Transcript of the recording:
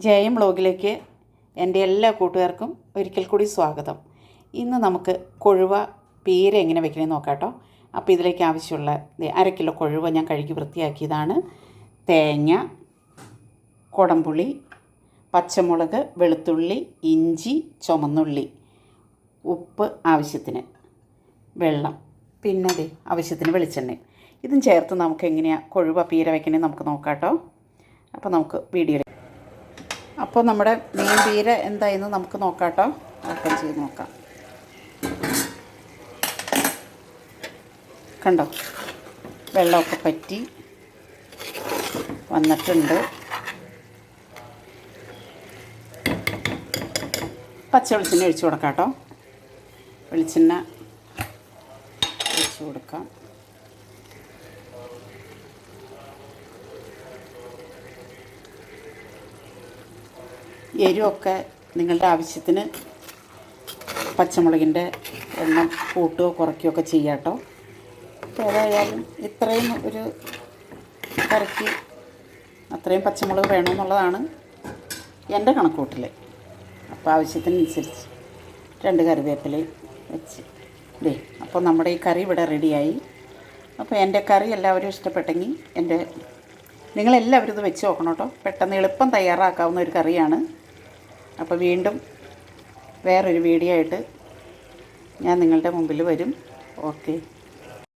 ജയം വ്ലോഗിലേക്ക് എൻ്റെ എല്ലാ കൂട്ടുകാർക്കും ഒരിക്കൽ കൂടി സ്വാഗതം. ഇന്ന് നമുക്ക് കൊഴുവ പീര എങ്ങനെ വെക്കണമെന്ന് നോക്കാം കേട്ടോ. അപ്പോൾ ഇതിലേക്ക് ആവശ്യമുള്ള 1/2 കിലോ കൊഴുവ ഞാൻ കഴുകി വൃത്തിയാക്കിയതാണ്. തേങ്ങ, കുടംപുളി, പച്ചമുളക്, വെളുത്തുള്ളി, ഇഞ്ചി, ചുമന്നുള്ളി, ഉപ്പ് ആവശ്യത്തിന്, വെള്ളം, പിന്നെ ആവശ്യത്തിന് വെളിച്ചെണ്ണ. ഇതും ചേർത്ത് നമുക്ക് എങ്ങനെയാണ് കൊഴുവ പീര വെക്കണമെന്ന് നമുക്ക് നോക്കാം കേട്ടോ. അപ്പോൾ നമുക്ക് വീഡിയോ അപ്പോൾ നമ്മുടെ മീൻ പീര എന്തായെന്ന് നമുക്ക് നോക്കാം കേട്ടോ. ഓപ്പൺ ചെയ്ത് നോക്കാം. കണ്ടോ, വെള്ളമൊക്കെ പറ്റി വന്നിട്ടുണ്ട്. പച്ച വെളിച്ചെണ്ണ ഒഴിച്ച് കൊടുക്കാം കേട്ടോ. വെളിച്ചെണ്ണ ഒഴിച്ച് കൊടുക്കാം. എരിവൊക്കെ നിങ്ങളുടെ ആവശ്യത്തിന് പച്ചമുളകിൻ്റെ എണ്ണം കൂട്ടുകയോ കുറയ്ക്കുകയോ ഒക്കെ ചെയ്യാം കേട്ടോ. അപ്പോൾ ഏതായാലും ഇത്രയും ഒരു കറിക്ക് അത്രയും പച്ചമുളക് വേണമെന്നുള്ളതാണ് എൻ്റെ കണക്കൂട്ടൽ. അപ്പോൾ ആവശ്യത്തിനനുസരിച്ച് 2 കറിവേപ്പിലയും വെച്ച് അപ്പോൾ നമ്മുടെ ഈ കറി ഇവിടെ റെഡിയായി. അപ്പോൾ എൻ്റെ കറി എല്ലാവരും ഇഷ്ടപ്പെട്ടെങ്കിൽ നിങ്ങളെല്ലാവരും ഇത് വെച്ച് നോക്കണം കേട്ടോ. പെട്ടെന്ന് എളുപ്പം തയ്യാറാക്കാവുന്ന ഒരു കറിയാണ്. അപ്പോൾ വീണ്ടും വേറൊരു വീഡിയോ ആയിട്ട് ഞാൻ നിങ്ങളുടെ മുമ്പിൽ വരും. ഓക്കെ.